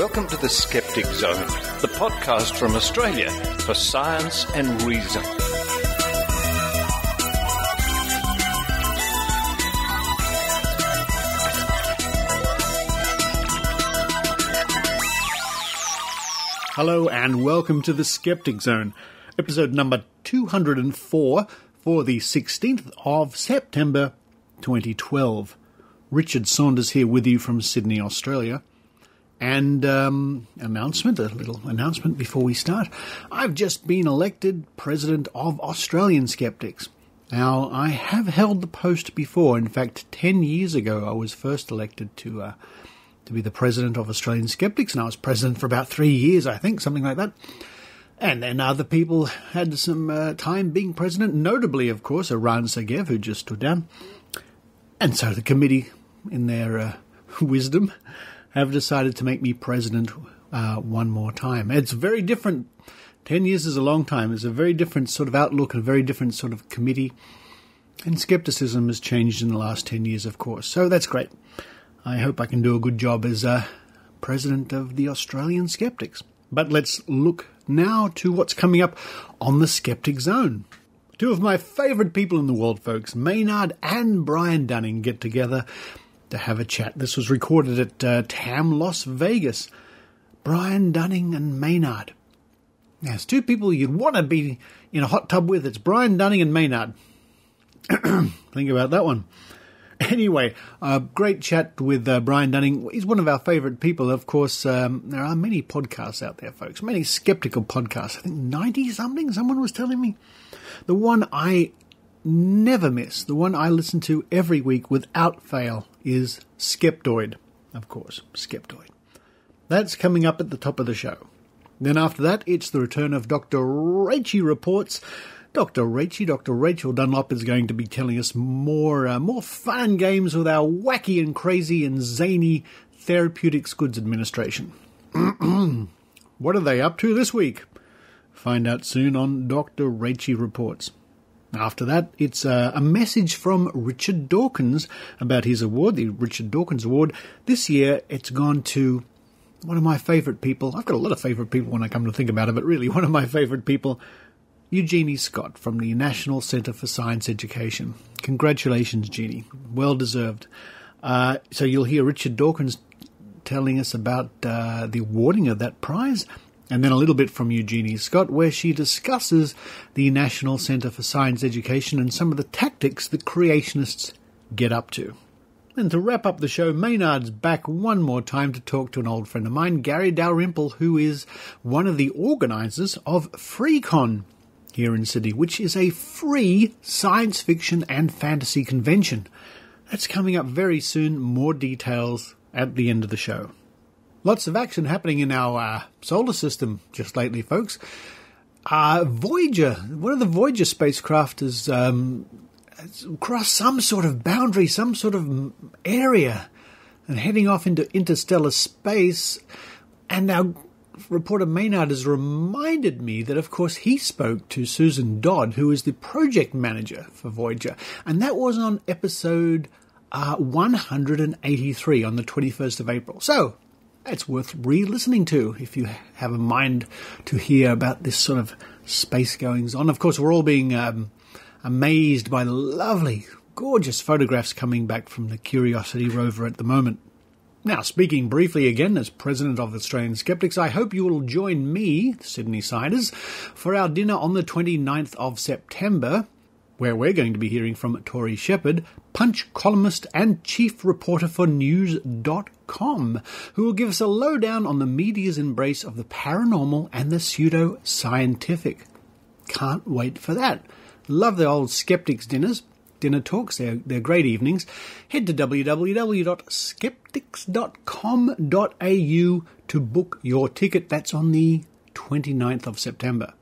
Welcome to the Skeptic Zone, the podcast from Australia for science and reason. Hello and welcome to the Skeptic Zone, episode number 204 for the 16th of September 2012. Richard Saunders here with you from Sydney, Australia. And a little announcement before we start. I've just been elected President of Australian Skeptics. Now, I have held the post before. In fact, 10 years ago, I was first elected to be the President of Australian Skeptics, and I was President for about 3 years, I think, something like that. And then other people had some time being President, notably, of course, Eran Segev, who just stood down. And so the committee, in their wisdom, have decided to make me President one more time. It's very different. 10 years is a long time. It's a very different sort of outlook and a very different sort of committee. And skepticism has changed in the last 10 years, of course. So that's great. I hope I can do a good job as President of the Australian Skeptics. But let's look now to what's coming up on the Skeptic Zone. Two of my favourite people in the world, folks, Maynard and Brian Dunning, get together to have a chat. This was recorded at TAM Las Vegas. Brian Dunning and Maynard. Now, it's two people you'd want to be in a hot tub with. It's Brian Dunning and Maynard. Think about that one. Anyway, a great chat with Brian Dunning. He's one of our favourite people. Of course, there are many podcasts out there, folks. Many skeptical podcasts. I think 90-something, someone was telling me. The one I never miss, the one I listen to every week without fail, is Skeptoid. Of course, Skeptoid. That's coming up at the top of the show. Then after that, it's the return of Dr Rachie Reports. Dr Rachel Dunlop is going to be telling us more fun games with our wacky and crazy and zany Therapeutic Goods Administration. What are they up to this week? Find out soon on Dr Rachie Reports. After that, it's a message from Richard Dawkins about his award, the Richard Dawkins Award. This year, it's gone to one of my favourite people. I've got a lot of favourite people when I come to think about it, but really one of my favourite people, Eugenie Scott from the National Centre for Science Education. Congratulations, Jeannie. Well deserved. So you'll hear Richard Dawkins telling us about the awarding of that prize, and then a little bit from Eugenie Scott, where she discusses the National Centre for Science Education and some of the tactics that creationists get up to. And to wrap up the show, Maynard's back one more time to talk to an old friend of mine, Garry Dalrymple, who is one of the organisers of FreeCon here in Sydney, which is a free science fiction and fantasy convention. That's coming up very soon. More details at the end of the show. Lots of action happening in our solar system just lately, folks. Voyager, one of the Voyager spacecraft has crossed some sort of boundary, some sort of area, and heading off into interstellar space. And our reporter Maynard has reminded me that, of course, he spoke to Susan Dodd, who is the project manager for Voyager. And that was on episode 183 on the 21st of April. So it's worth re-listening to if you have a mind to hear about this sort of space goings on. Of course, we're all being amazed by the lovely, gorgeous photographs coming back from the Curiosity rover at the moment. Now, speaking briefly again as President of Australian Skeptics, I hope you will join me, Sydney-siders, for our dinner on the 29th of September, where we're going to be hearing from Tori Shepherd, Punch columnist and chief reporter for News.com, who will give us a lowdown on the media's embrace of the paranormal and the pseudo-scientific. Can't wait for that. Love the old skeptics dinner talks. They're great evenings. Head to www.skeptics.com.au to book your ticket. That's on the 29th of September.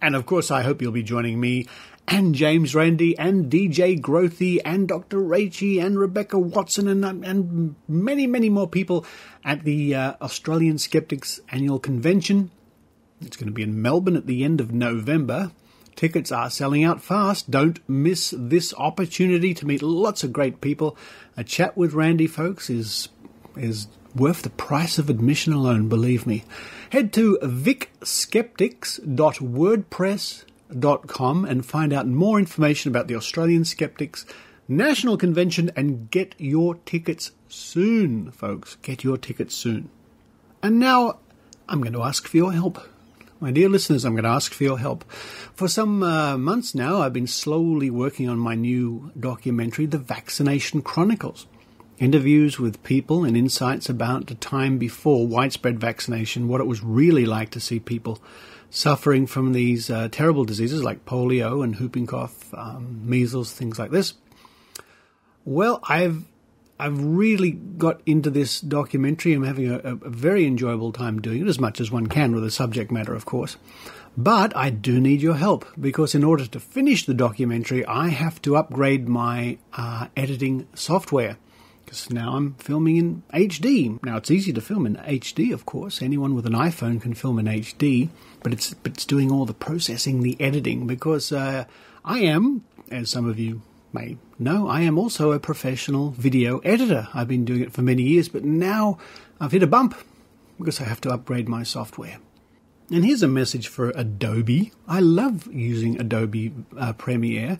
And of course, I hope you'll be joining me and James Randi and DJ Grothy and Dr Rachie and Rebecca Watson and many, many more people at the Australian Skeptics Annual Convention. It's going to be in Melbourne at the end of November. Tickets are selling out fast. Don't miss this opportunity to meet lots of great people. A chat with Randy, folks, is is worth the price of admission alone, believe me. Head to vicskeptics.wordpress.com and find out more information about the Australian Skeptics National Convention and get your tickets soon, folks. Get your tickets soon. And now I'm going to ask for your help. My dear listeners, I'm going to ask for your help. For some months now, I've been slowly working on my new documentary, The Vaccination Chronicles. Interviews with people and insights about the time before widespread vaccination, what it was really like to see people suffering from these terrible diseases like polio and whooping cough, measles, things like this. Well, I've really got into this documentary. I'm having a very enjoyable time doing it, as much as one can with the subject matter, of course. But I do need your help, because in order to finish the documentary, I have to upgrade my editing software. Because now I'm filming in HD. Now, it's easy to film in HD, of course. Anyone with an iPhone can film in HD, but it's doing all the processing, the editing, because I am, as some of you may know, I am also a professional video editor. I've been doing it for many years, but now I've hit a bump because I have to upgrade my software. And here's a message for Adobe. I love using Adobe Premiere,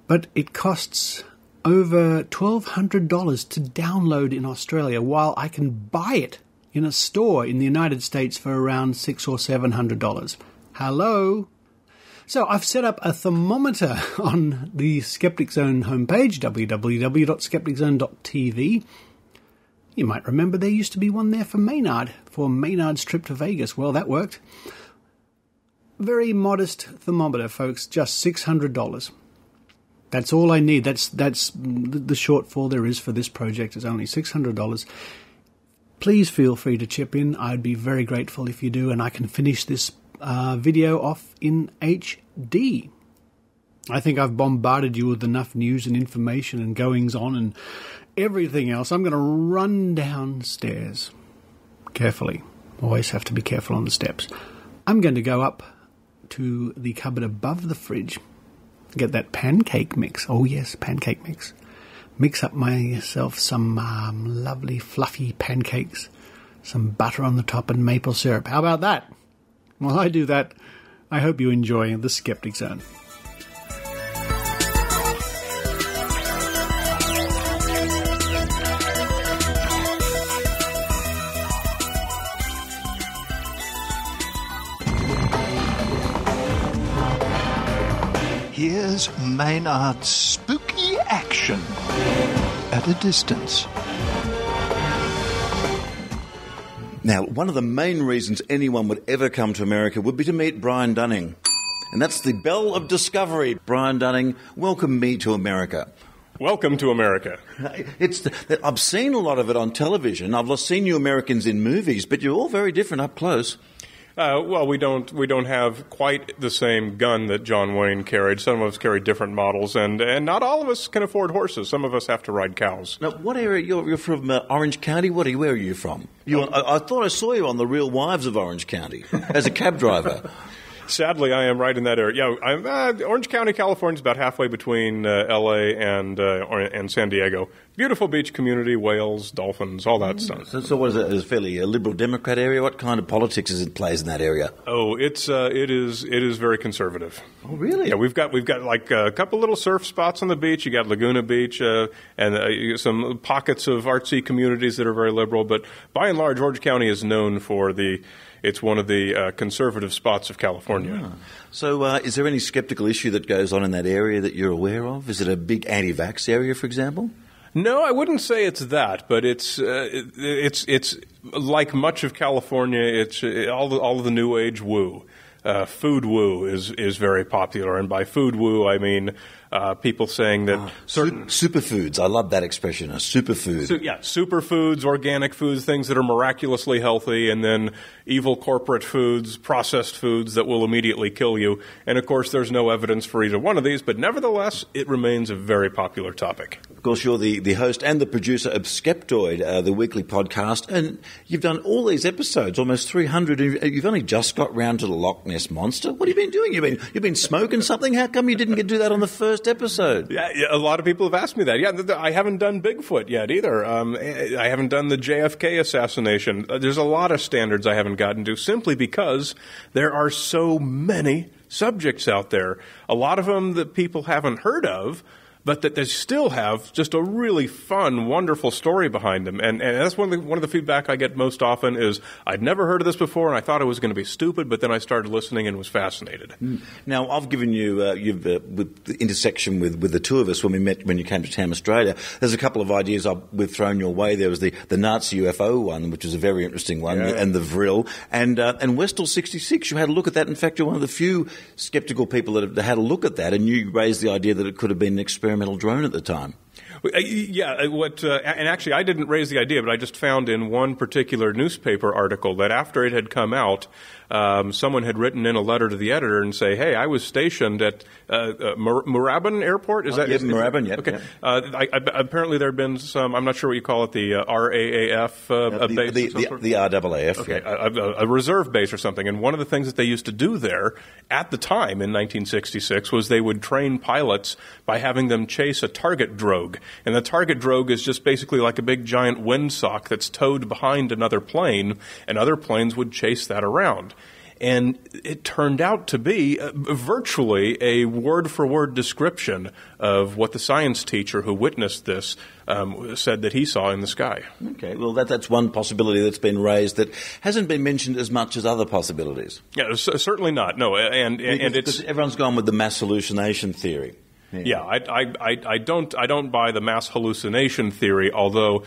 but it costs over $1,200 to download in Australia, while I can buy it in a store in the United States for around $600 or $700. Hello? So I've set up a thermometer on the Skeptic Zone homepage, www.skepticzone.tv. You might remember there used to be one there for Maynard's trip to Vegas. Well, that worked. Very modest thermometer, folks, just $600. That's all I need. That's the shortfall there is for this project is only $600. Please feel free to chip in. I'd be very grateful if you do, and I can finish this video off in HD. I think I've bombarded you with enough news and information and goings on and everything else. I'm going to run downstairs carefully. Always have to be careful on the steps. I'm going to go up to the cupboard above the fridge, get that pancake mix. Oh yes, pancake mix. Mix up myself some lovely fluffy pancakes, some butter on the top and maple syrup. How about that? While I do that, I hope you enjoy the Skeptic Zone. Here's Maynard's spooky action at a distance. Now, one of the main reasons anyone would ever come to America would be to meet Brian Dunning. And that's the bell of discovery. Brian Dunning, welcome me to America. Welcome to America. I've seen a lot of it on television. I've seen you Americans in movies, but you're all very different up close. Well, we don't have quite the same gun that John Wayne carried. Some of us carry different models, and not all of us can afford horses. Some of us have to ride cows. Now, what area? You're from Orange County? Where are you from? I thought I saw you on The Real Wives of Orange County as a cab driver. Sadly, I am right in that area. Yeah, I'm Orange County, California is about halfway between L.A. and San Diego. Beautiful beach community, whales, dolphins, all that stuff. So what is it? Is it fairly a liberal Democrat area? What kind of politics is it plays in that area? Oh, it is very conservative. Oh, really? Yeah, we've got like a couple little surf spots on the beach. You got Laguna Beach and some pockets of artsy communities that are very liberal. But by and large, Orange County is known for It's one of the conservative spots of California. Ah. So is there any skeptical issue that goes on in that area that you're aware of? Is it a big anti-vax area, for example? No, I wouldn't say it's that, but it's like much of California. It's all of the New Age woo. Food woo is very popular, and by food woo I mean people saying that certain superfoods. I love that expression, a superfood. Superfoods, organic foods, things that are miraculously healthy, and then evil corporate foods, processed foods that will immediately kill you. And of course, there's no evidence for either one of these, but nevertheless, it remains a very popular topic. course, you're the host and the producer of Skeptoid, the weekly podcast, and you've done all these episodes, almost 300. You've only just got round to the Loch Ness Monster. What have you been doing? You've been smoking something? How come you didn't get to do that on the first episode? Yeah, a lot of people have asked me that. Yeah, I haven't done Bigfoot yet either. I haven't done the JFK assassination. There's a lot of standards I haven't gotten to simply because there are so many subjects out there. A lot of them that people haven't heard of, but that they still have just a really fun, wonderful story behind them. And that's one of the feedback I get most often is, I'd never heard of this before, and I thought it was going to be stupid, but then I started listening and was fascinated. Now, I've given you, with the intersection with the two of us when we met when you came to TAM Australia, there's a couple of ideas we've thrown your way. There was the Nazi UFO one, which was a very interesting one, and the Vril. And Westall 66, you had a look at that. In fact, you're one of the few sceptical people that had a look at that, and you raised the idea that it could have been an experimental drone at the time. And actually I didn't raise the idea, but I just found in one particular newspaper article that after it had come out, someone had written in a letter to the editor and say, hey, I was stationed at Moorabbin Airport. Is that Moorabbin, yeah. Okay. Apparently there had been some, I'm not sure what you call it, the RAAF base? The RAAF, okay, a reserve base or something. And one of the things that they used to do there at the time in 1966 was they would train pilots by having them chase a target drogue. And the target drogue is just basically like a big giant windsock that's towed behind another plane, and other planes would chase that around. And it turned out to be virtually a word-for-word description of what the science teacher who witnessed this said that he saw in the sky. Okay, well, that's one possibility that's been raised that hasn't been mentioned as much as other possibilities. Yeah, certainly not. No, and it's everyone's gone with the mass hallucination theory. Yeah, I don't buy the mass hallucination theory, although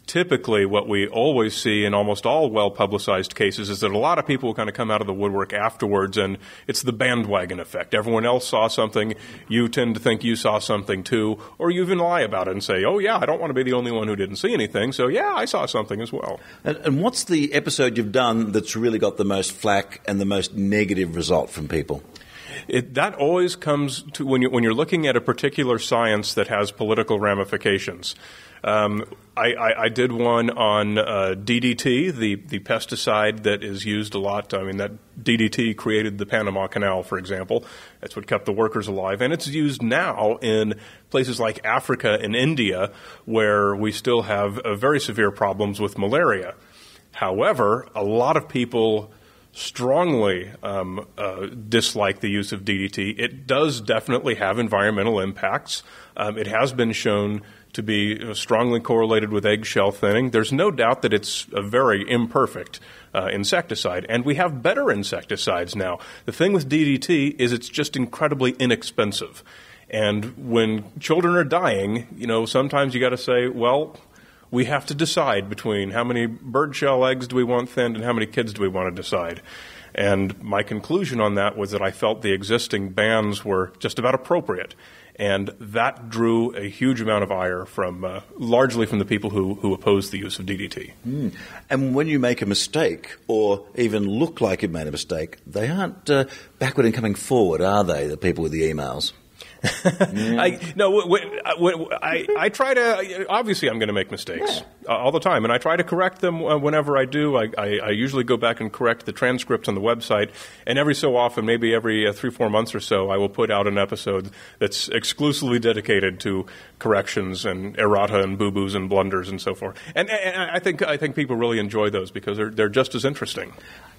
typically what we always see in almost all well-publicized cases is that a lot of people will kind of come out of the woodwork afterwards, and it's the bandwagon effect. Everyone else saw something, you tend to think you saw something too, or you even lie about it and say, oh yeah, I don't want to be the only one who didn't see anything, so yeah, I saw something as well. And what's the episode you've done that's really got the most flack and the most negative result from people? That always comes to when you're looking at a particular science that has political ramifications. I did one on DDT, the pesticide that is used a lot. I mean, that DDT created the Panama Canal, for example. That's what kept the workers alive. And it's used now in places like Africa and India, where we still have very severe problems with malaria. However, a lot of people strongly dislike the use of DDT. It does definitely have environmental impacts. It has been shown to be strongly correlated with eggshell thinning. There's no doubt that it's a very imperfect insecticide, and we have better insecticides now. The thing with DDT is it's just incredibly inexpensive. And when children are dying, sometimes you got to say, well, we have to decide between how many bird shell eggs do we want thinned and how many kids do we want to decide. And my conclusion on that was that I felt the existing bans were just about appropriate. And that drew a huge amount of ire from largely from the people who oppose the use of DDT. And when you make a mistake or even look like you've made a mistake, they aren't backward in coming forward, are they, the people with the emails? I try to, obviously I'm going to make mistakes all the time, and I try to correct them whenever I do. I usually go back and correct the transcripts on the website, and every so often, maybe every 3-4 months or so, I will put out an episode that's exclusively dedicated to corrections and errata and boo-boos and blunders and so forth. And I think people really enjoy those because they're just as interesting.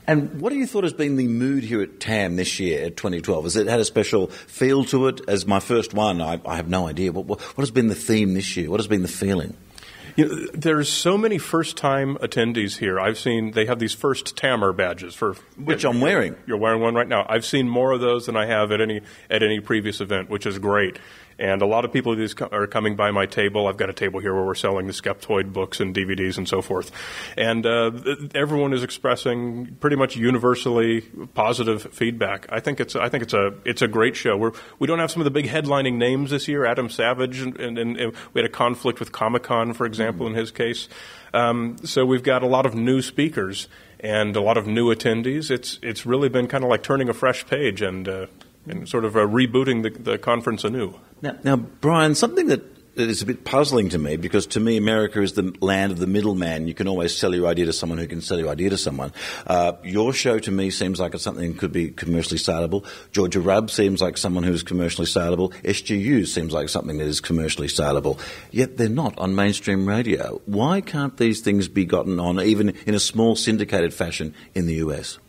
And what do you thought has been the mood here at TAM this year, at 2012? Has it had a special feel to it? As my first one, I have no idea. What has been the theme this year? What has been the feeling? There's so many first-time attendees here. I've seen they have these first TAMer badges which I'm wearing. You're wearing one right now. I've seen more of those than I have at any previous event, which is great. And a lot of people are coming by my table. I've got a table here where we're selling the Skeptoid books and DVDs and so forth. And everyone is expressing pretty much universally positive feedback. I think it's a great show. We don't have some of the big headlining names this year. Adam Savage, and we had a conflict with Comic-Con, for example, in his case. So we've got a lot of new speakers and a lot of new attendees. It's really been kind of like turning a fresh page and sort of rebooting the conference anew. Now, Brian, something that it's a bit puzzling to me, because to me America is the land of the middleman. You can always sell your idea to someone who can sell your idea to someone. Your show to me seems like it's something that could be commercially saleable. Georgia Rubb seems like someone who is commercially saleable. SGU seems like something that is commercially saleable. Yet they're not on mainstream radio. Why can't these things be gotten on even in a small syndicated fashion in the US?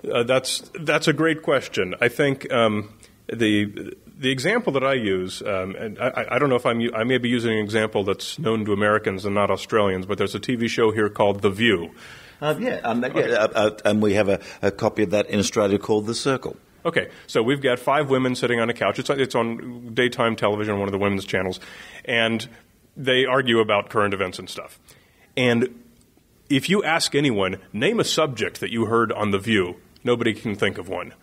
That's a great question. I think the example that I use, and I don't know if I may be using an example that's known to Americans and not Australians, but there's a TV show here called The View. And we have a copy of that in Australia called The Circle. Okay, so we've got 5 women sitting on a couch. It's on daytime television, one of the women's channels, and they argue about current events and stuff. And if you ask anyone, name a subject that you heard on The View, nobody can think of one.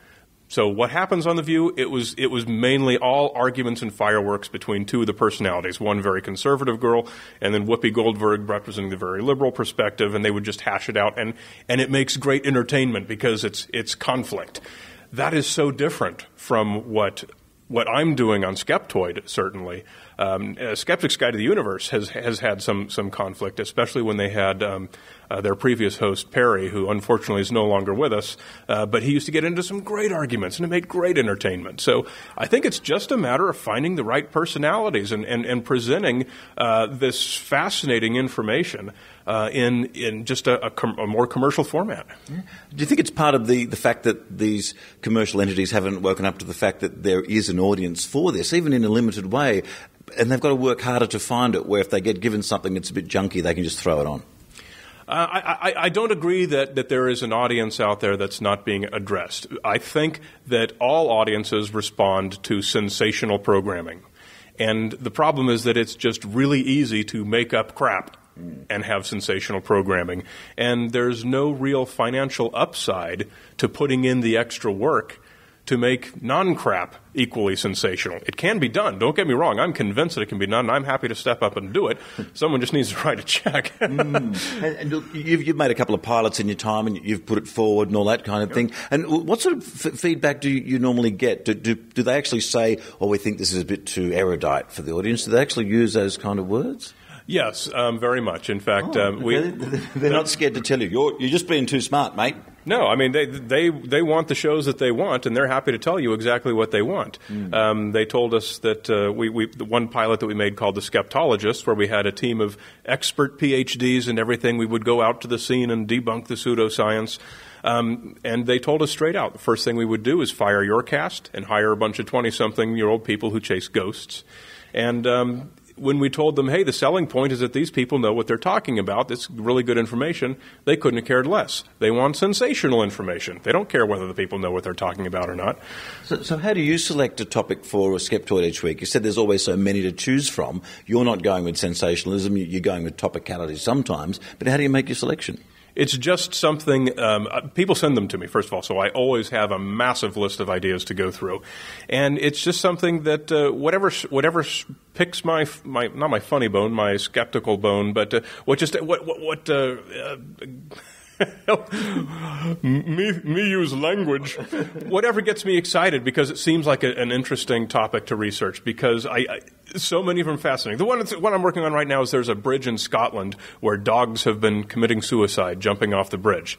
So what happens on The View? It was mainly all arguments and fireworks between 2 of the personalities, one very conservative girl and then Whoopi Goldberg representing the very liberal perspective, and they would just hash it out, and it makes great entertainment because it's conflict. That is so different from what I'm doing on Skeptoid, certainly. Skeptic's Guide to the Universe has had some conflict, especially when they had their previous host, Perry, who unfortunately is no longer with us, but he used to get into some great arguments, and it made great entertainment. So I think it's just a matter of finding the right personalities and presenting this fascinating information in just a more commercial format. Yeah. Do you think it's part of the fact that these commercial entities haven't woken up to the fact that there is an audience for this, even in a limited way, and they've got to work harder to find it, where if they get given something that's a bit junky, they can just throw it on? I don't agree that there is an audience out there that's not being addressed. I think that all audiences respond to sensational programming. And the problem is that it's just really easy to make up crap and have sensational programming. And there's no real financial upside to putting in the extra work to make non-crap equally sensational. It can be done. Don't get me wrong. I'm convinced that it can be done, and I'm happy to step up and do it. Someone just needs to write a check. And look, you've made a couple of pilots in your time, and you've put it forward and all that kind of thing. And what sort of feedback do you normally get? Do they actually say, oh, we think this is a bit too erudite for the audience? Do they actually use those kind of words? Yes, very much. In fact, they're not scared to tell you, you're just being too smart, mate. No, I mean, they want the shows that they want, and they're happy to tell you exactly what they want. They told us that the one pilot that we made called The Skeptologist, where we had a team of expert PhDs and everything, we would go out to the scene and debunk the pseudoscience. And they told us straight out, the first thing we would do is fire your cast and hire a bunch of 20-something-year-old people who chase ghosts. And when we told them, hey, the selling point is that these people know what they're talking about, it's really good information, they couldn't have cared less. They want sensational information. They don't care whether the people know what they're talking about or not. So how do you select a topic for a Skeptoid each week? You said there's always so many to choose from. You're not going with sensationalism, you're going with topicality sometimes, but how do you make your selection? It's just something, people send them to me, first of all, so I always have a massive list of ideas to go through. And it's just something that whatever picks my not my funny bone, my skeptical bone, but me use language. Whatever gets me excited, because it seems like an interesting topic to research, because so many of them are fascinating. The one I'm working on right now is there's a bridge in Scotland where dogs have been committing suicide, jumping off the bridge.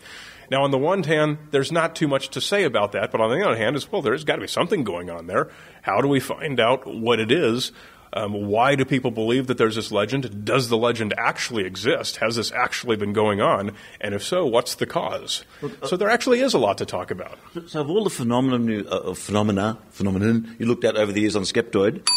Now, on the one hand, there's not too much to say about that, but on the other hand, there's got to be something going on there. How do we find out what it is? Why do people believe that there's this legend? Does the legend actually exist? Has this actually been going on? And if so, what's the cause? So there actually is a lot to talk about. So of all the phenomenon you looked at over the years on Skeptoid,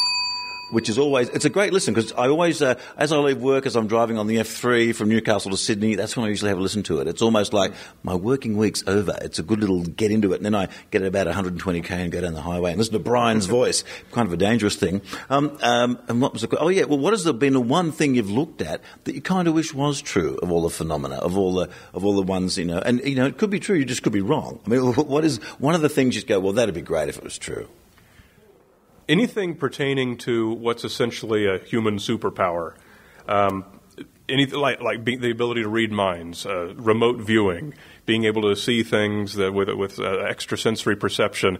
which is always, it's a great listen, because I always, as I leave work, as I'm driving on the F3 from Newcastle to Sydney, that's when I usually have a listen to it. It's almost like my working week's over. It's a good little get into it, and then I get at about 120k and go down the highway and listen to Brian's voice. Kind of a dangerous thing. And what was what has been the one thing you've looked at that you kind of wish was true of all the phenomena, of all the ones, and it could be true, you just could be wrong. I mean, what is one of the things you go, well, that'd be great if it was true? Anything pertaining to what's essentially a human superpower anything like the ability to read minds, remote viewing, being able to see things that with extrasensory perception.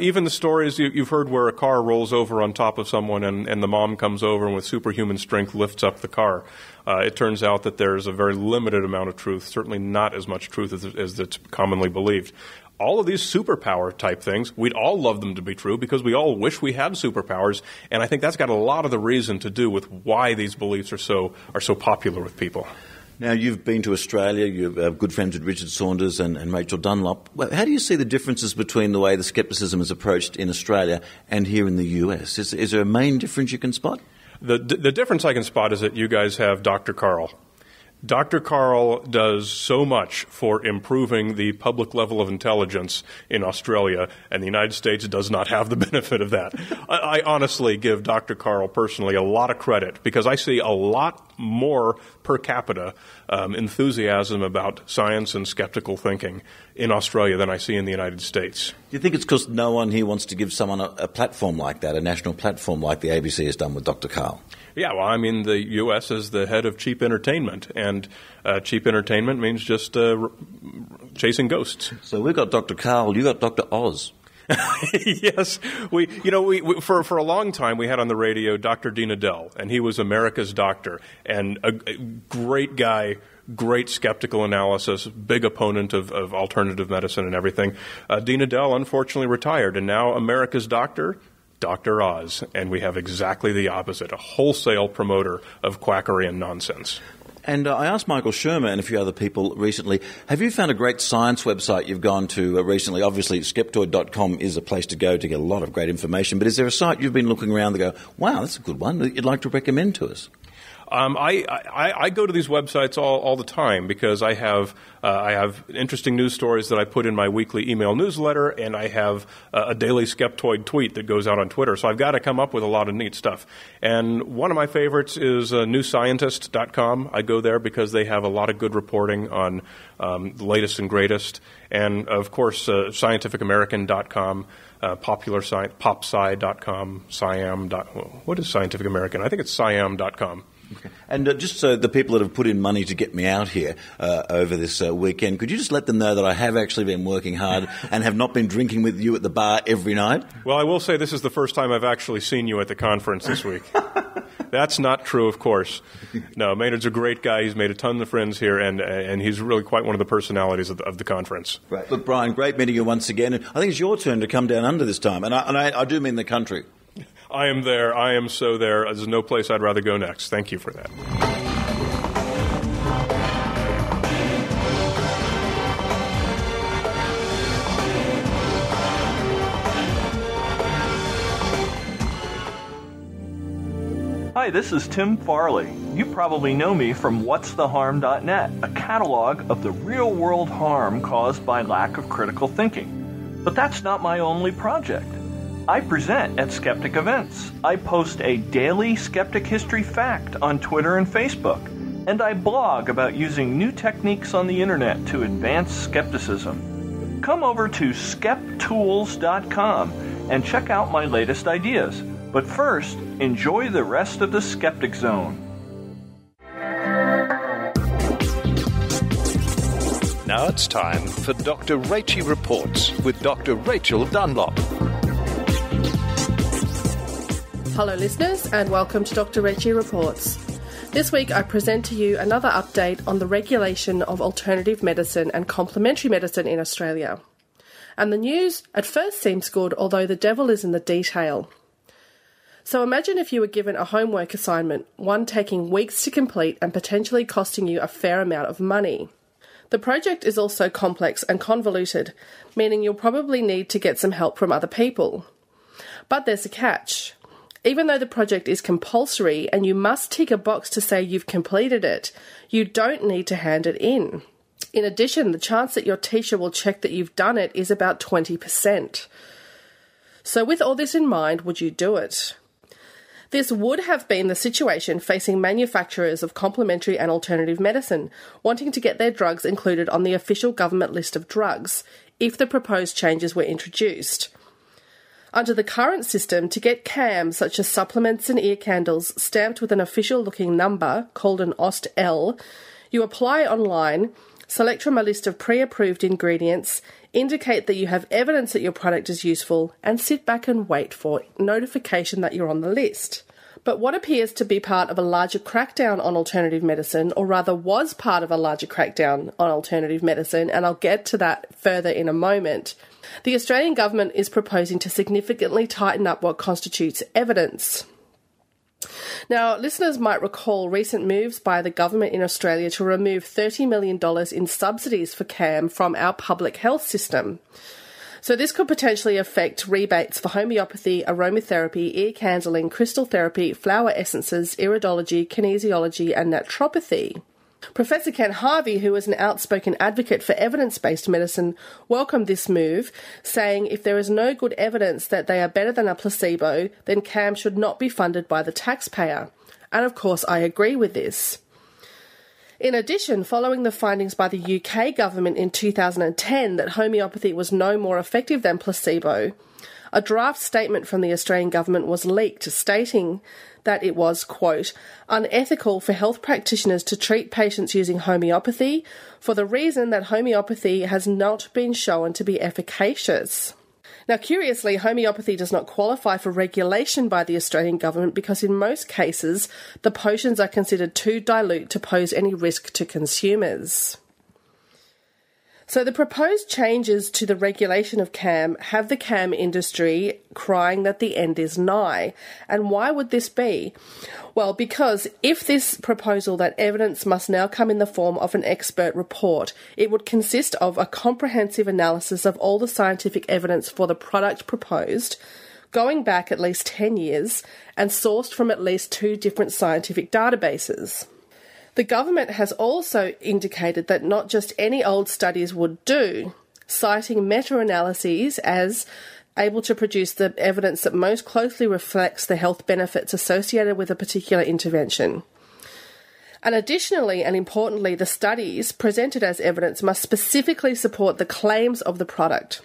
Even the stories you've heard where a car rolls over on top of someone and the mom comes over and with superhuman strength lifts up the car. It turns out that there's a very limited amount of truth, certainly not as much truth as it's commonly believed. All of these superpower type things, we'd all love them to be true because we all wish we had superpowers, and I think that's got a lot of the reason to do with why these beliefs are so popular with people. Now, you've been to Australia, you're good friends with Richard Saunders and Rachel Dunlop. How do you see the differences between the way the skepticism is approached in Australia and here in the US? Is there a main difference you can spot? The difference I can spot is that you guys have Dr. Carl. Dr. Carl does so much for improving the public level of intelligence in Australia, and the United States does not have the benefit of that. I honestly give Dr. Carl personally a lot of credit because I see a lot more per capita enthusiasm about science and skeptical thinking in Australia than I see in the United States. Do you think it's because no one here wants to give someone a platform like that, a national platform like the ABC has done with Dr. Carl? Yeah, well, I mean, the U.S. is the head of cheap entertainment, and cheap entertainment means just chasing ghosts. So we've got Dr. Carl, you got Dr. Oz. Yes, we for a long time we had on the radio Dr. Dean Adele, and he was America's doctor, and a great guy, great skeptical analysis, big opponent of alternative medicine and everything. Dean Adele unfortunately retired, and now America's doctor, Dr. Oz, and we have exactly the opposite, a wholesale promoter of quackery and nonsense. And I asked Michael Shermer and a few other people recently, have you found a great science website you've gone to recently? Obviously, Skeptoid.com is a place to go to get a lot of great information, but is there a site you've been looking around that go, wow, that's a good one, that you'd like to recommend to us? I go to these websites all the time because I have interesting news stories that I put in my weekly email newsletter, and I have a daily Skeptoid tweet that goes out on Twitter. So I've got to come up with a lot of neat stuff. And one of my favorites is newscientist.com. I go there because they have a lot of good reporting on the latest and greatest. And, of course, scientificamerican.com. Popular science, popsci.com, Siam. What is Scientific American? I think it's Siam.com. Okay. And just so the people that have put in money to get me out here over this weekend, could you just let them know that I have actually been working hard and have not been drinking with you at the bar every night? Well, I will say this is the first time I've actually seen you at the conference this week. That's not true, of course. No, Maynard's a great guy. He's made a ton of friends here, and he's really quite one of the personalities of the conference. Right. Look, Brian, great meeting you once again. And I think it's your turn to come down under this time, and I do mean the country. I am there. I am so there. There's no place I'd rather go next. Thank you for that. Hi, this is Tim Farley. You probably know me from whatstheharm.net, a catalog of the real-world harm caused by lack of critical thinking. But that's not my only project. I present at Skeptic events. I post a daily Skeptic history fact on Twitter and Facebook, and I blog about using new techniques on the internet to advance skepticism. Come over to skeptools.com and check out my latest ideas. But first, enjoy the rest of the Skeptic Zone. Now it's time for Dr. Rachie Reports with Dr. Rachel Dunlop. Hello listeners, and welcome to Dr. Rachie Reports. This week I present to you another update on the regulation of alternative medicine and complementary medicine in Australia. And the news at first seems good, although the devil is in the detail. So imagine if you were given a homework assignment, one taking weeks to complete and potentially costing you a fair amount of money. The project is also complex and convoluted, meaning you'll probably need to get some help from other people. But there's a catch. Even though the project is compulsory and you must tick a box to say you've completed it, you don't need to hand it in. In addition, the chance that your teacher will check that you've done it is about 20%. So with all this in mind, would you do it? This would have been the situation facing manufacturers of complementary and alternative medicine, wanting to get their drugs included on the official government list of drugs, if the proposed changes were introduced. Under the current system, to get CAM, such as supplements and ear candles, stamped with an official-looking number called an OST-L, you apply online, select from a list of pre-approved ingredients, indicate that you have evidence that your product is useful, and sit back and wait for notification that you're on the list. But what appears to be part of a larger crackdown on alternative medicine, or rather was part of a larger crackdown on alternative medicine, and I'll get to that further in a moment, the Australian government is proposing to significantly tighten up what constitutes evidence. Now, listeners might recall recent moves by the government in Australia to remove $30 million in subsidies for CAM from our public health system. So this could potentially affect rebates for homeopathy, aromatherapy, ear candling, crystal therapy, flower essences, iridology, kinesiology and naturopathy. Professor Ken Harvey, who is an outspoken advocate for evidence-based medicine, welcomed this move, saying if there is no good evidence that they are better than a placebo, then CAM should not be funded by the taxpayer. And of course, I agree with this. In addition, following the findings by the UK government in 2010 that homeopathy was no more effective than placebo, a draft statement from the Australian government was leaked stating that it was, quote, unethical for health practitioners to treat patients using homeopathy for the reason that homeopathy has not been shown to be efficacious. Now, curiously, homeopathy does not qualify for regulation by the Australian government because in most cases, the potions are considered too dilute to pose any risk to consumers. So the proposed changes to the regulation of CAM have the CAM industry crying that the end is nigh. And why would this be? Well, because if this proposal that evidence must now come in the form of an expert report, it would consist of a comprehensive analysis of all the scientific evidence for the product proposed, going back at least 10 years, and sourced from at least 2 different scientific databases. The government has also indicated that not just any old studies would do, citing meta-analyses as able to produce the evidence that most closely reflects the health benefits associated with a particular intervention. And additionally, and importantly, the studies presented as evidence must specifically support the claims of the product.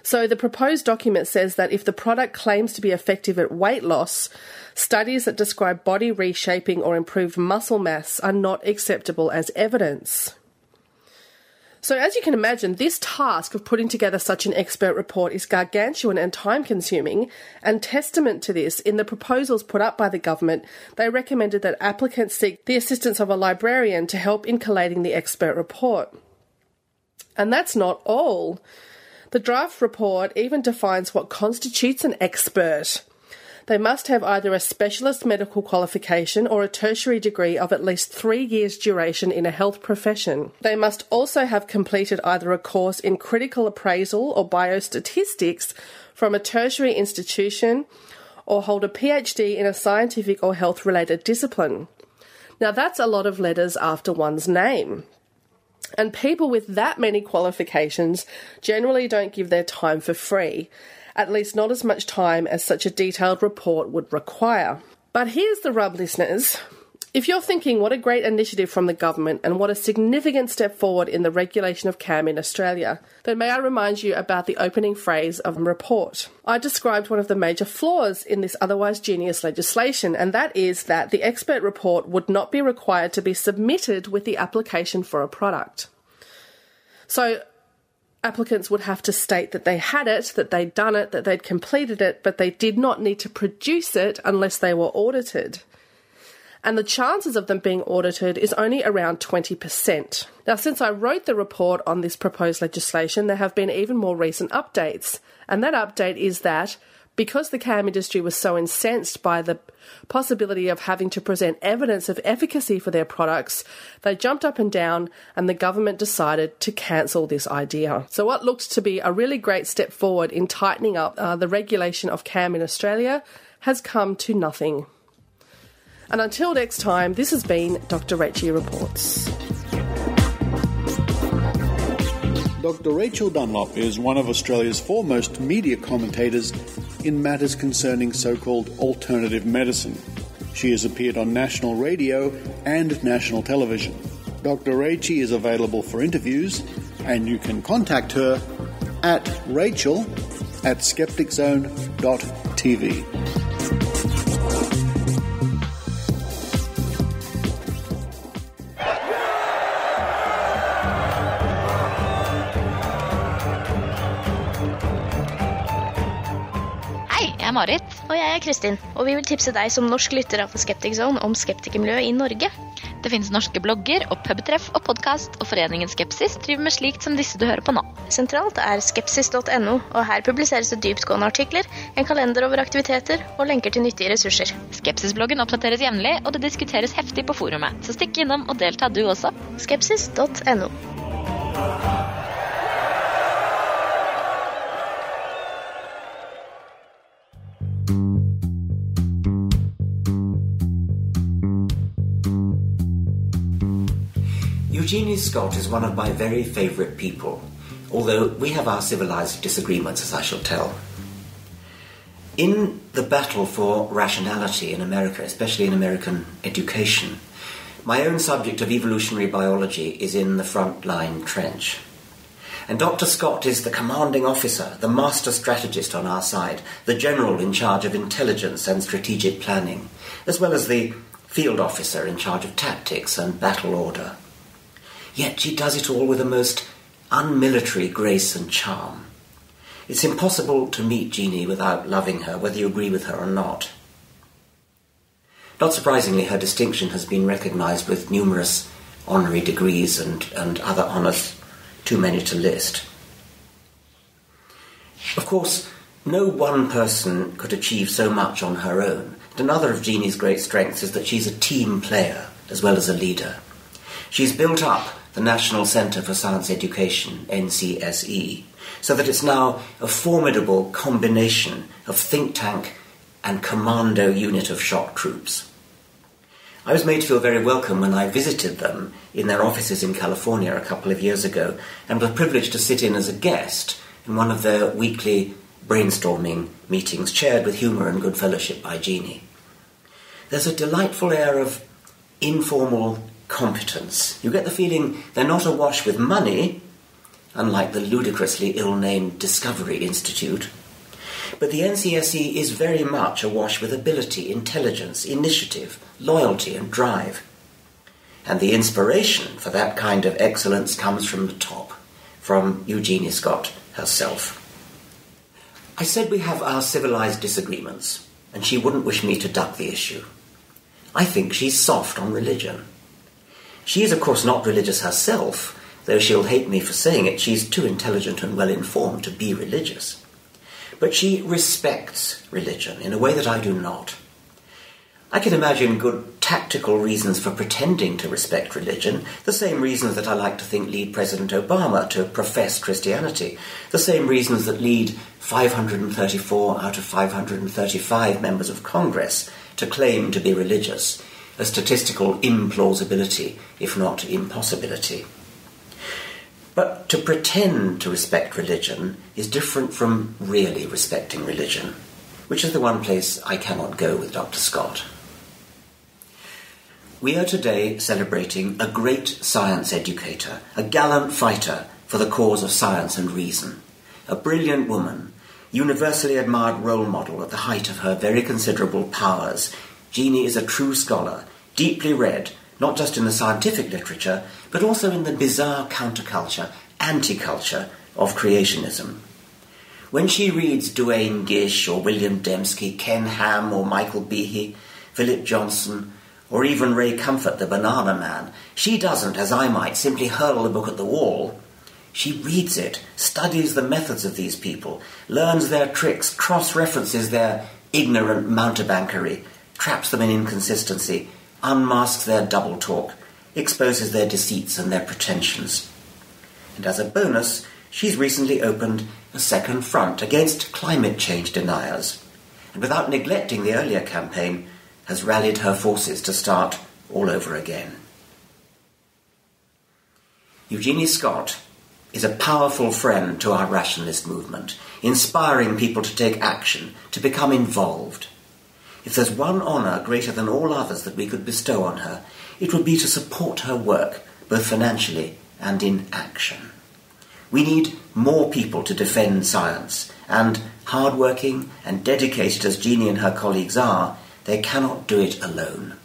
So the proposed document says that if the product claims to be effective at weight loss, studies that describe body reshaping or improved muscle mass are not acceptable as evidence. So as you can imagine, this task of putting together such an expert report is gargantuan and time-consuming, and testament to this, in the proposals put up by the government, they recommended that applicants seek the assistance of a librarian to help in collating the expert report. And that's not all. The draft report even defines what constitutes an expert. They must have either a specialist medical qualification or a tertiary degree of at least 3 years' duration in a health profession. They must also have completed either a course in critical appraisal or biostatistics from a tertiary institution or hold a PhD in a scientific or health-related discipline. Now that's a lot of letters after one's name. And people with that many qualifications generally don't give their time for free, at least not as much time as such a detailed report would require. But here's the rub, listeners. If you're thinking what a great initiative from the government and what a significant step forward in the regulation of CAM in Australia, then may I remind you about the opening phrase of the report. I described one of the major flaws in this otherwise genius legislation, and that is that the expert report would not be required to be submitted with the application for a product. So applicants would have to state that they had it, that they'd done it, that they'd completed it, but they did not need to produce it unless they were audited. And the chances of them being audited is only around 20%. Now, since I wrote the report on this proposed legislation, there have been even more recent updates. And that update is that because the CAM industry was so incensed by the possibility of having to present evidence of efficacy for their products, they jumped up and down and the government decided to cancel this idea. So what looked to be a really great step forward in tightening up the regulation of CAM in Australia has come to nothing. And until next time, this has been Dr Rachie Reports. Dr Rachael Dunlop is one of Australia's foremost media commentators in matters concerning so-called alternative medicine. She has appeared on national radio and national television. Dr Rachie is available for interviews, and you can contact her at Rachel, at skepticzone.tv. Jeg er Marit. Og jeg er Kristin. Og vi vil tipse deg som norsk lytter av Skeptic Zone om skeptikermiljøet i Norge. Det finnes norske blogger og pubtreff og podcast, og foreningen Skepsis driver med slikt som disse du hører på nå. Sentralt er skepsis.no, og her publiseres det dyptgående artikler, en kalender over aktiviteter og lenker til nyttige ressurser. Skepsis-bloggen oppdateres jevnlig, og det diskuteres heftig på forumet. Så stikk innom og delta du også. Skepsis.no. Eugenie Scott is one of my very favourite people, although we have our civilised disagreements, as I shall tell. In the battle for rationality in America, especially in American education, my own subject of evolutionary biology is in the front-line trench. And Dr. Scott is the commanding officer, the master strategist on our side, the general in charge of intelligence and strategic planning, as well as the field officer in charge of tactics and battle order. Yet she does it all with a most unmilitary grace and charm. It's impossible to meet Jeannie without loving her, whether you agree with her or not. Not surprisingly, her distinction has been recognised with numerous honorary degrees and other honours, too many to list. Of course, no one person could achieve so much on her own. And another of Jeannie's great strengths is that she's a team player as well as a leader. She's built up the National Centre for Science Education, NCSE, so that it's now a formidable combination of think tank and commando unit of shock troops. I was made to feel very welcome when I visited them in their offices in California a couple of years ago and was privileged to sit in as a guest in one of their weekly brainstorming meetings chaired with humour and good fellowship by Jeannie. There's a delightful air of informal competence. You get the feeling they're not awash with money, unlike the ludicrously ill-named Discovery Institute, but the NCSE is very much awash with ability, intelligence, initiative, loyalty and drive. And the inspiration for that kind of excellence comes from the top, from Eugenie Scott herself. I said we have our civilised disagreements, and she wouldn't wish me to duck the issue. I think she's soft on religion. She is, of course, not religious herself, though she'll hate me for saying it. She's too intelligent and well-informed to be religious. But she respects religion in a way that I do not. I can imagine good tactical reasons for pretending to respect religion, the same reasons that I like to think lead President Obama to profess Christianity, the same reasons that lead 534 out of 535 members of Congress to claim to be religious, a statistical implausibility, if not impossibility. But to pretend to respect religion is different from really respecting religion, which is the one place I cannot go with Dr. Scott. We are today celebrating a great science educator, a gallant fighter for the cause of science and reason, a brilliant woman, universally admired role model at the height of her very considerable powers. Jeannie is a true scholar, deeply read, not just in the scientific literature, but also in the bizarre counterculture, anti-culture of creationism. When she reads Duane Gish or William Dembski, Ken Ham or Michael Behe, Philip Johnson, or even Ray Comfort, the Banana Man, she doesn't, as I might, simply hurl the book at the wall. She reads it, studies the methods of these people, learns their tricks, cross-references their ignorant mountebankery, traps them in inconsistency, unmasks their double talk, exposes their deceits and their pretensions. And as a bonus, she's recently opened a second front against climate change deniers, and without neglecting the earlier campaign, has rallied her forces to start all over again. Eugenie Scott is a powerful friend to our rationalist movement, inspiring people to take action, to become involved. If there's one honour greater than all others that we could bestow on her, it would be to support her work, both financially and in action. We need more people to defend science, and hardworking and dedicated as Jeannie and her colleagues are, they cannot do it alone.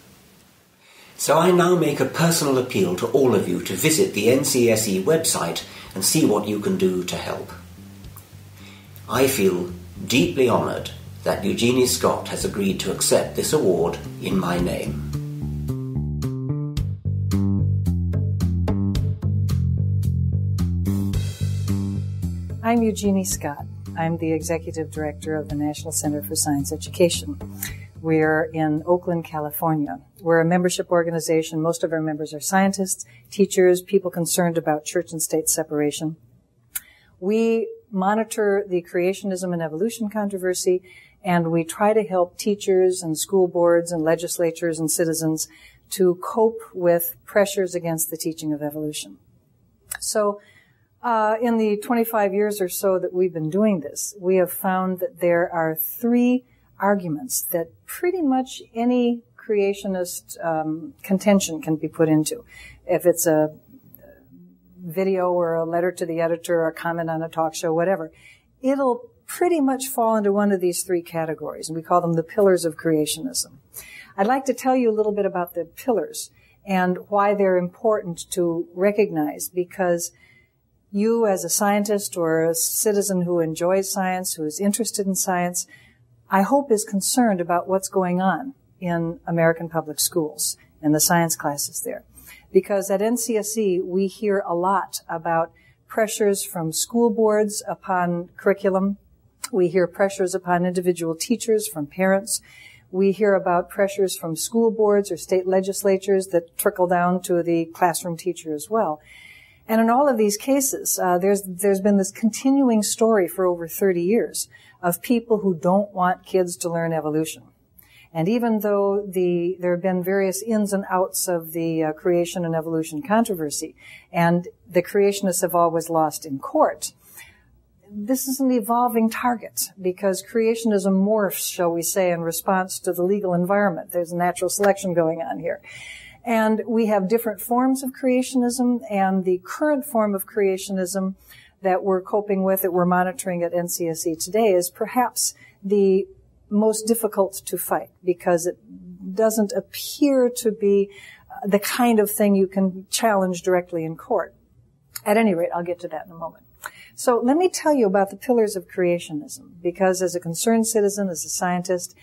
So I now make a personal appeal to all of you to visit the NCSE website and see what you can do to help. I feel deeply honoured that Eugenie Scott has agreed to accept this award in my name. I'm Eugenie Scott. I'm the Executive Director of the National Center for Science Education. We're in Oakland, California. We're a membership organization. Most of our members are scientists, teachers, people concerned about church and state separation. We monitor the creationism and evolution controversy, and we try to help teachers and school boards and legislatures and citizens to cope with pressures against the teaching of evolution. So, in the 25 years or so that we've been doing this, we have found that there are three arguments that pretty much any creationist contention can be put into. If it's a video or a letter to the editor or a comment on a talk show, whatever, it'll pretty much fall into one of these three categories, and we call them the pillars of creationism. I'd like to tell you a little bit about the pillars and why they're important to recognize, because you as a scientist or a citizen who enjoys science, who is interested in science, I hope is concerned about what's going on in American public schools and the science classes there. Because at NCSE, we hear a lot about pressures from school boards upon curriculum. We hear pressures upon individual teachers from parents. We hear about pressures from school boards or state legislatures that trickle down to the classroom teacher as well. And in all of these cases, there's been this continuing story for over 30 years of people who don't want kids to learn evolution. And even though there have been various ins and outs of the creation and evolution controversy, and the creationists have always lost in court, this is an evolving target because creationism morphs, shall we say, in response to the legal environment. There's natural selection going on here. And we have different forms of creationism, and the current form of creationism that we're coping with, that we're monitoring at NCSE today, is perhaps the most difficult to fight because it doesn't appear to be the kind of thing you can challenge directly in court. At any rate, I'll get to that in a moment. So let me tell you about the pillars of creationism, because as a concerned citizen, as a scientist,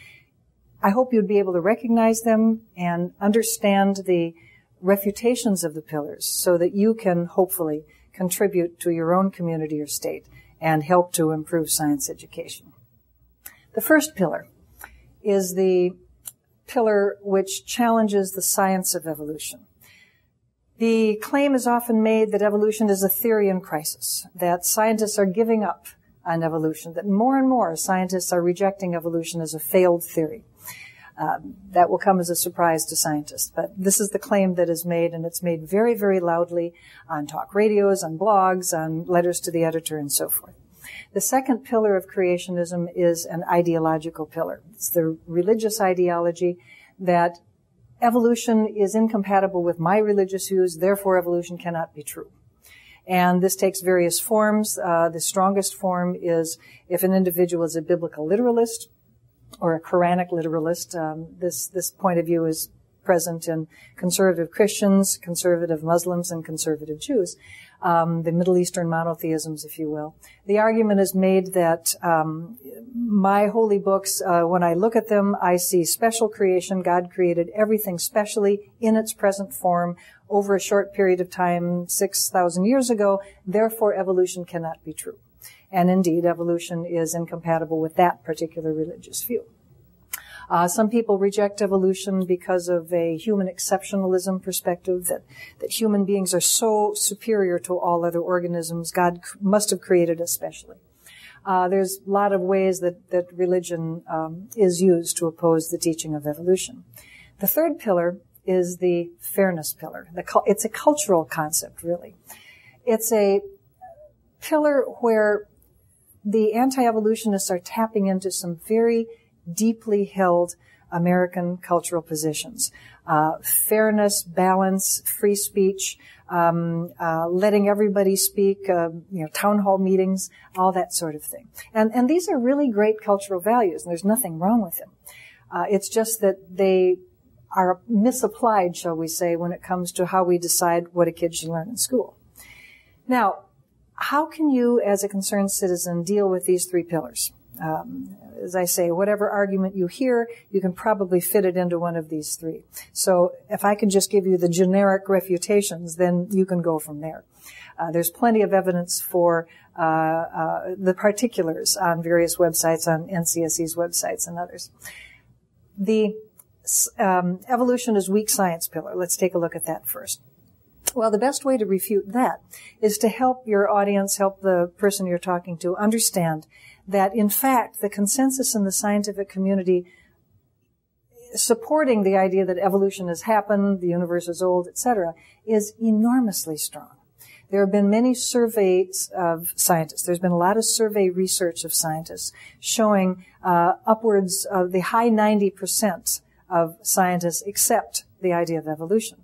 I hope you'd be able to recognize them and understand the refutations of the pillars so that you can hopefully contribute to your own community or state and help to improve science education. The first pillar is the pillar which challenges the science of evolution. The claim is often made that evolution is a theory in crisis, that scientists are giving up on evolution, that more and more scientists are rejecting evolution as a failed theory. That will come as a surprise to scientists, but this is the claim that is made, and it's made very, very loudly on talk radios, on blogs, on letters to the editor, and so forth. The second pillar of creationism is an ideological pillar. It's the religious ideology that evolution is incompatible with my religious views, therefore evolution cannot be true. And this takes various forms. The strongest form is if an individual is a biblical literalist or a Quranic literalist. This point of view is present in conservative Christians, conservative Muslims, and conservative Jews. The Middle Eastern monotheisms, if you will. The argument is made that my holy books, when I look at them, I see special creation. God created everything specially in its present form over a short period of time, 6,000 years ago. Therefore, evolution cannot be true. And indeed, evolution is incompatible with that particular religious view. Some people reject evolution because of a human exceptionalism perspective, that human beings are so superior to all other organisms, God must have created us specially. There's a lot of ways that religion is used to oppose the teaching of evolution. The third pillar is the fairness pillar. It's a cultural concept, really. It's a pillar where the anti-evolutionists are tapping into some very deeply held American cultural positions. Fairness, balance, free speech, letting everybody speak, town hall meetings, all that sort of thing. And these are really great cultural values, and there's nothing wrong with them. It's just that they are misapplied, shall we say, when it comes to how we decide what a kid should learn in school. Now, how can you, as a concerned citizen, deal with these three pillars? As I say, whatever argument you hear, you can probably fit it into one of these three. So if I can just give you the generic refutations, then you can go from there. There's plenty of evidence for the particulars on various websites, on NCSE's websites and others. The evolution is weak science pillar. Let's take a look at that first. Well, the best way to refute that is to help your audience, help the person you're talking to understand that, in fact, the consensus in the scientific community supporting the idea that evolution has happened, the universe is old, etc., is enormously strong. There have been many surveys of scientists. There's been a lot of survey research of scientists showing upwards of the high 90% of scientists accept the idea of evolution.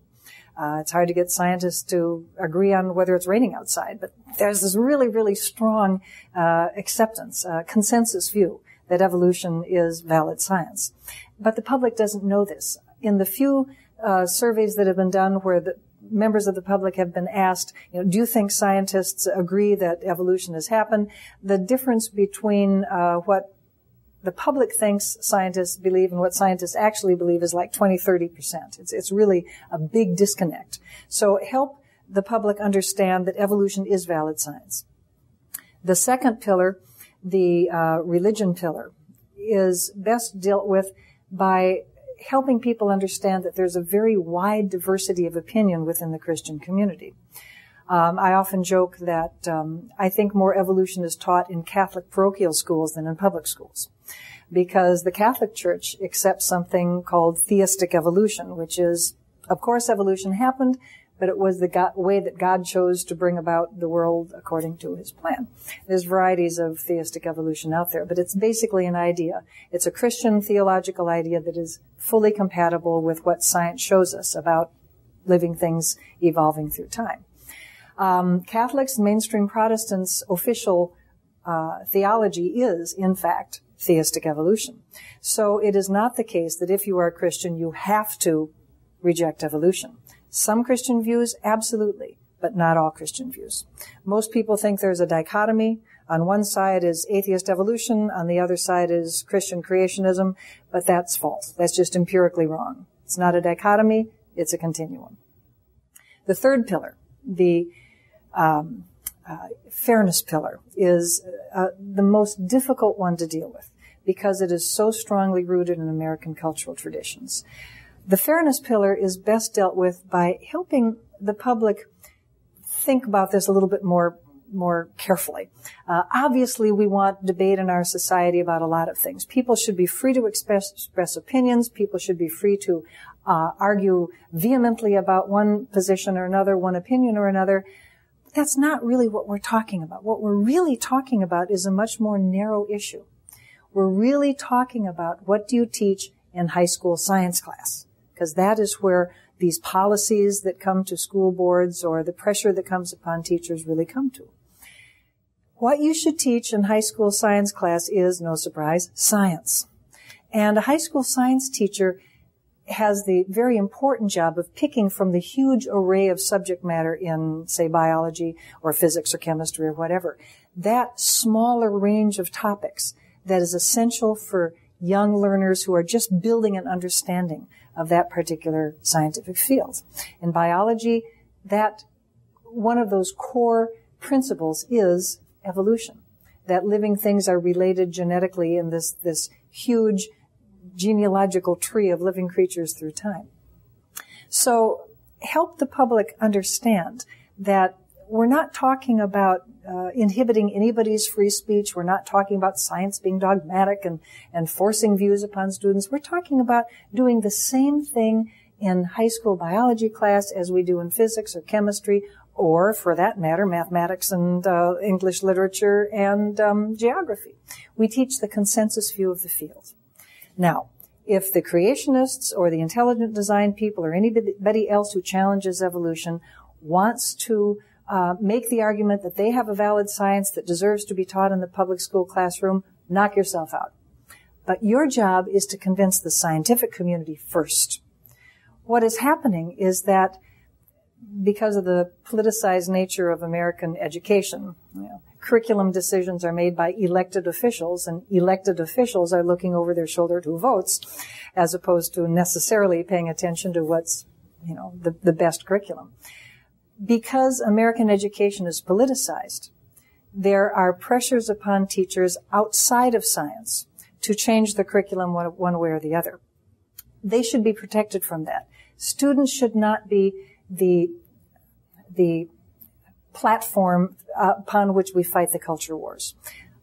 It's hard to get scientists to agree on whether it's raining outside, but there's this really, really strong acceptance, consensus view that evolution is valid science. But the public doesn't know this. In the few surveys that have been done where the members of the public have been asked, do you think scientists agree that evolution has happened? The difference between what the public thinks scientists believe and what scientists actually believe is like 20-30%. It's really a big disconnect. So help the public understand that evolution is valid science. The second pillar, the religion pillar, is best dealt with by helping people understand that there's a very wide diversity of opinion within the Christian community. I often joke that I think more evolution is taught in Catholic parochial schools than in public schools, because the Catholic Church accepts something called theistic evolution, which is, of course, evolution happened, but it was the way that God chose to bring about the world according to his plan. There's varieties of theistic evolution out there, but it's basically an idea. It's a Christian theological idea that is fully compatible with what science shows us about living things evolving through time. Catholics, mainstream Protestants' official theology is, in fact, theistic evolution. So it is not the case that if you are a Christian, you have to reject evolution. Some Christian views, absolutely, but not all Christian views. Most people think there's a dichotomy. On one side is atheist evolution, on the other side is Christian creationism, but that's false. That's just empirically wrong. It's not a dichotomy, it's a continuum. The third pillar, the fairness pillar, is the most difficult one to deal with because it is so strongly rooted in American cultural traditions. The fairness pillar is best dealt with by helping the public think about this a little bit more carefully. Obviously, we want debate in our society about a lot of things. People should be free to express opinions. People should be free to argue vehemently about one position or another, one opinion or another. But that's not really what we're talking about. What we're really talking about is a much more narrow issue. We're really talking about what do you teach in high school science class, because that is where these policies that come to school boards or the pressure that comes upon teachers really come to. What you should teach in high school science class is, no surprise, science. And a high school science teacher has the very important job of picking from the huge array of subject matter in, say, biology or physics or chemistry or whatever, that smaller range of topics that is essential for young learners who are just building an understanding of that particular scientific field. In biology, that one of those core principles is evolution, that living things are related genetically in this huge genealogical tree of living creatures through time. So help the public understand that we're not talking about inhibiting anybody's free speech. We're not talking about science being dogmatic and forcing views upon students. We're talking about doing the same thing in high school biology class as we do in physics or chemistry, or, for that matter, mathematics and English literature and geography. We teach the consensus view of the field. Now, if the creationists or the intelligent design people or anybody else who challenges evolution wants to make the argument that they have a valid science that deserves to be taught in the public school classroom, knock yourself out. But your job is to convince the scientific community first. What is happening is that because of the politicized nature of American education, curriculum decisions are made by elected officials, and elected officials are looking over their shoulder at who votes, as opposed to necessarily paying attention to what's, the best curriculum. Because American education is politicized, there are pressures upon teachers outside of science to change the curriculum one way or the other. They should be protected from that. Students should not be the platform upon which we fight the culture wars.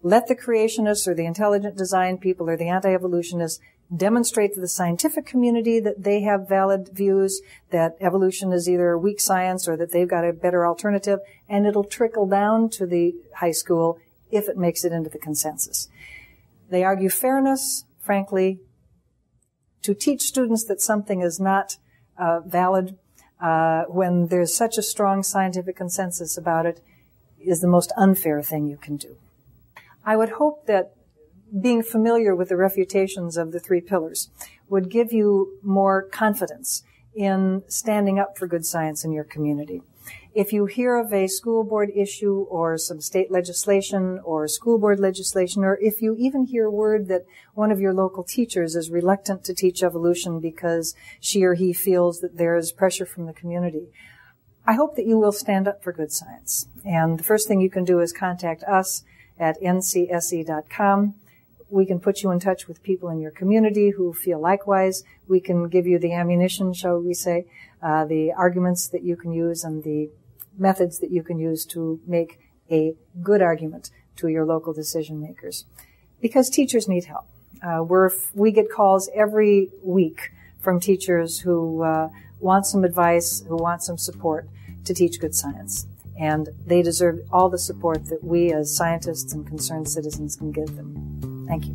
Let the creationists or the intelligent design people or the anti-evolutionists demonstrate to the scientific community that they have valid views, that evolution is either weak science or that they've got a better alternative, and it'll trickle down to the high school if it makes it into the consensus. They argue fairness, frankly. To teach students that something is not valid when there's such a strong scientific consensus about it is the most unfair thing you can do. I would hope that being familiar with the refutations of the three pillars would give you more confidence in standing up for good science in your community. If you hear of a school board issue or some state legislation or school board legislation, or if you even hear word that one of your local teachers is reluctant to teach evolution because she or he feels that there is pressure from the community, I hope that you will stand up for good science. And the first thing you can do is contact us at ncse.com. We can put you in touch with people in your community who feel likewise. We can give you the ammunition, shall we say, the arguments that you can use and the methods that you can use to make a good argument to your local decision makers. Because teachers need help. We get calls every week from teachers who want some advice, who want some support to teach good science. And they deserve all the support that we as scientists and concerned citizens can give them. Thank you.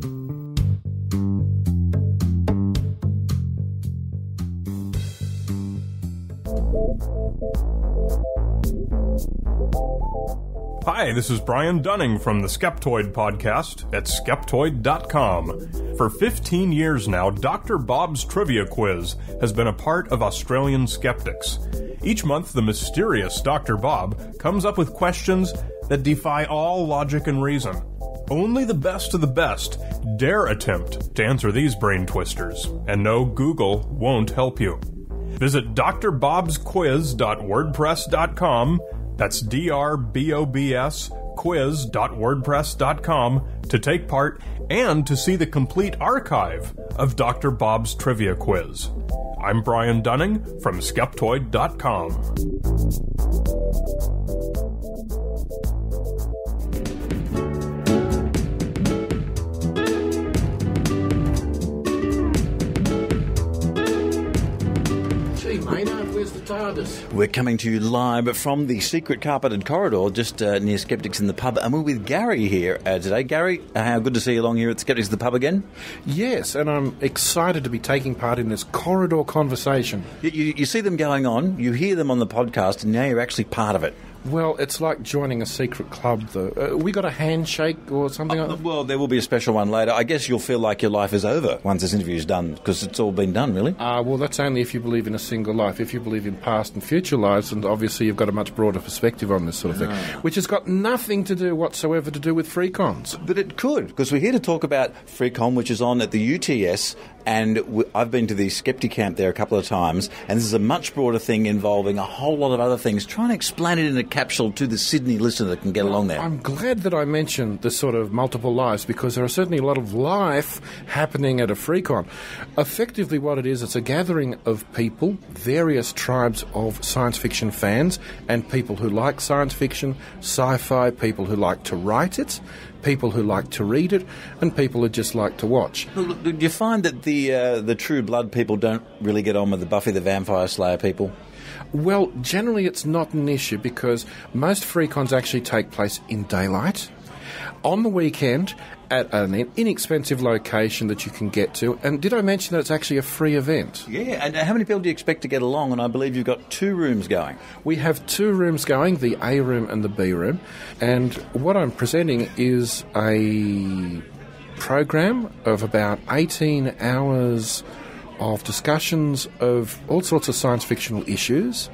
Hi, this is Brian Dunning from the Skeptoid podcast at Skeptoid.com. For 15 years now, Dr. Bob's Trivia Quiz has been a part of Australian skeptics. Each month, the mysterious Dr. Bob comes up with questions that defy all logic and reason. Only the best of the best dare attempt to answer these brain twisters, and no, Google won't help you. Visit drbobsquiz.wordpress.com, that's DRBOBS quiz.wordpress.com, to take part and to see the complete archive of Dr. Bob's Trivia Quiz. I'm Brian Dunning from Skeptoid.com. Maynard, where's the TARDIS? We're coming to you live from the secret carpeted corridor just near Skeptics in the Pub, and we're with Garry here today. Garry, good to see you along here at Skeptics in the Pub again. Yes, and I'm excited to be taking part in this corridor conversation. You see them going on, you hear them on the podcast, and now you're actually part of it. Well, it's like joining a secret club, though. We got a handshake or something like that? Well, there will be a special one later. I guess you'll feel like your life is over once this interview is done, because it's all been done, really. Well, that's only if you believe in a single life. If you believe in past and future lives, and obviously you've got a much broader perspective on this sort of thing, which has got nothing to do whatsoever to do with Freecons. But it could, because we're here to talk about Freecon, which is on at the UTS, and I've been to the Skeptic camp there a couple of times, and this is a much broader thing involving a whole lot of other things. Try and explain it in a capsule to the Sydney listener that can get along there. I'm glad that I mentioned the sort of multiple lives, because there are certainly a lot of life happening at a Freecon. Effectively what it is, it's a gathering of people, various tribes of science fiction fans, and people who like science fiction, sci-fi, people who like to write it, people who like to read it, and people who just like to watch. Look, do you find that the True Blood people don't really get on with the Buffy the Vampire Slayer people? Well, generally it's not an issue, because most Freecons actually take place in daylight. on the weekend at an inexpensive location that you can get to. And did I mention that it's actually a free event? Yeah, and how many people do you expect to get along? And I believe you've got 2 rooms going. We have 2 rooms going, the A room and the B room. And what I'm presenting is a program of about 18 hours of discussions of all sorts of science fictional issues.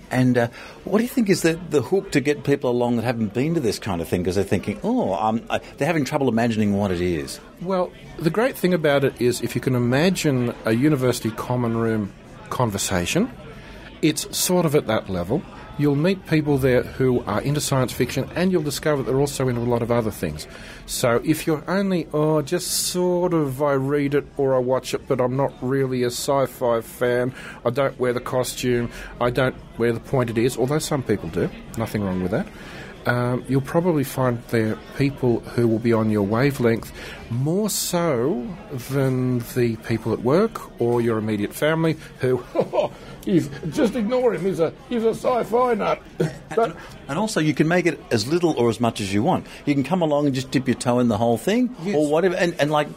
And what do you think is the hook to get people along that haven't been to this kind of thing? Because they're thinking, they're having trouble imagining what it is. Well, the great thing about it is if you can imagine a university common room conversation, it's sort of at that level. You'll meet people there who are into science fiction, and you'll discover they're also into a lot of other things. So if you're only, just sort of, I read it or I watch it, but I'm not really a sci-fi fan, I don't wear the costume, I don't wear the point it is, although some people do, nothing wrong with that. You'll probably find there people who will be on your wavelength more so than the people at work or your immediate family who, just ignore him, he's a sci-fi nut. And also you can make it as little or as much as you want. You can come along and just dip your toe in the whole thing, yes, or whatever, and like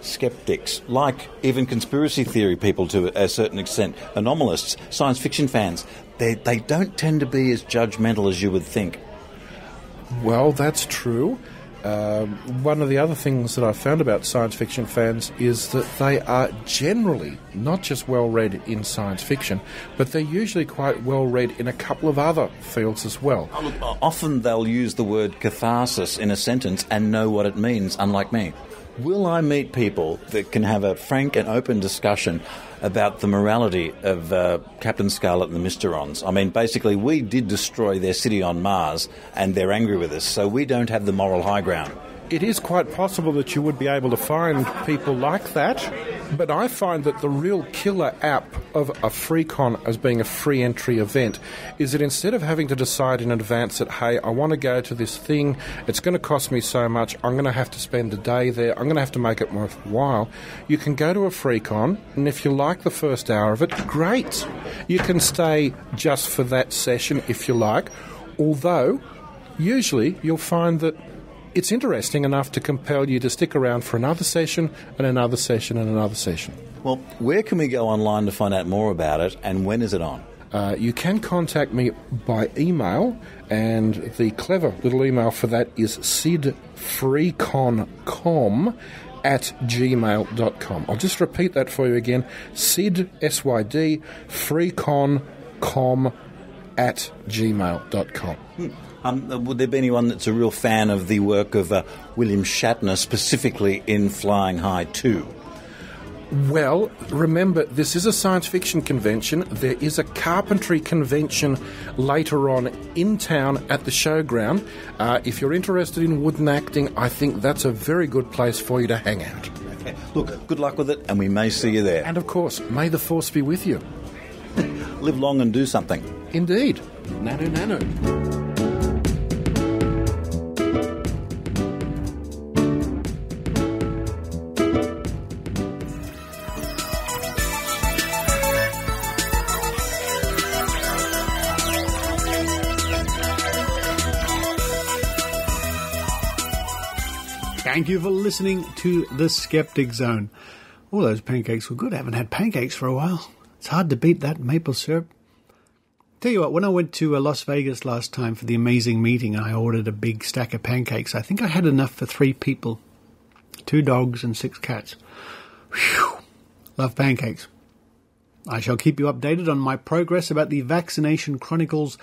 skeptics, like even conspiracy theory people to a certain extent, anomalists, science fiction fans, they don't tend to be as judgmental as you would think. Well, that's true. One of the other things that I've found about science fiction fans is that they are generally not just well-read in science fiction, but they're usually quite well-read in a couple of other fields as well. Often they'll use the word catharsis in a sentence and know what it means, unlike me. Will I meet people that can have a frank and open discussion about the morality of Captain Scarlet and the Mysterons? I mean, basically, we did destroy their city on Mars, and they're angry with us, so we don't have the moral high ground. It is quite possible that you would be able to find people like that, but I find that the real killer app of a FreeCon as being a free entry event is that instead of having to decide in advance that, hey, I want to go to this thing, it's going to cost me so much, I'm going to have to spend a day there, I'm going to have to make it worthwhile, you can go to a FreeCon, and if you like the first hour of it, great. You can stay just for that session if you like, although usually you'll find that it's interesting enough to compel you to stick around for another session and another session and another session. Well, where can we go online to find out more about it, and when is it on? You can contact me by email, and the clever little email for that is sidfreeconcom@gmail.com. I'll just repeat that for you again. Sid, S-Y-D, freeconcom@gmail.com. Would there be anyone that's a real fan of the work of William Shatner, specifically in Flying High 2? Well, remember, this is a science fiction convention. There is a carpentry convention later on in town at the showground. If you're interested in wooden acting, I think that's a very good place for you to hang out. Okay. Look, good luck with it, and we may see you there. And, of course, may the force be with you. Live long and do something. Indeed. Nano, nano. Thank you for listening to The Skeptic Zone. All those pancakes were good. I haven't had pancakes for a while. It's hard to beat that maple syrup. Tell you what, when I went to Las Vegas last time for the amazing meeting, I ordered a big stack of pancakes. I think I had enough for 3 people. 2 dogs and 6 cats. Whew. Love pancakes. I shall keep you updated on my progress about the Vaccination Chronicles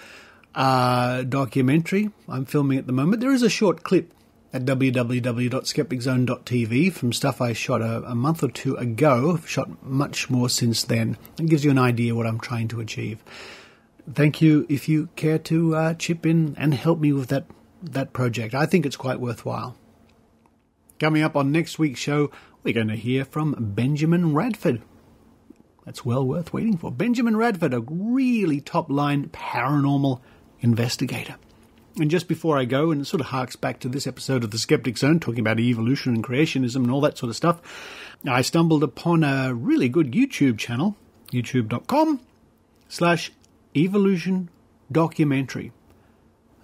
documentary I'm filming at the moment. There is a short clip at www.skeptoid.tv from stuff I shot a month or 2 ago. I've shot much more since then. It gives you an idea what I'm trying to achieve. Thank you if you care to chip in and help me with that project. I think it's quite worthwhile. Coming up on next week's show, we're going to hear from Benjamin Radford. That's well worth waiting for. Benjamin Radford, a really top-line paranormal investigator. And just before I go, and it sort of harks back to this episode of The Skeptic Zone, talking about evolution and creationism and all that sort of stuff, I stumbled upon a really good YouTube channel, youtube.com/evolution documentary.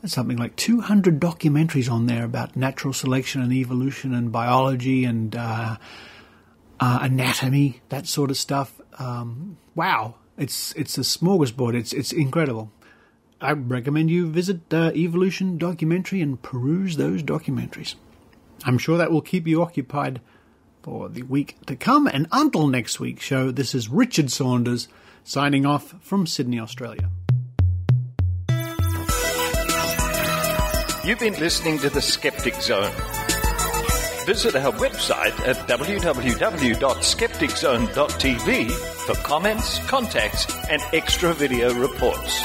there's something like 200 documentaries on there about natural selection and evolution and biology and anatomy, that sort of stuff. Wow, it's a smorgasbord. It's incredible. I recommend you visit Evolution Documentary and peruse those documentaries. I'm sure that will keep you occupied for the week to come. And until next week's show, this is Richard Saunders signing off from Sydney, Australia. You've been listening to the Skeptic Zone. Visit our website at www.skepticzone.tv for comments, contacts, and extra video reports.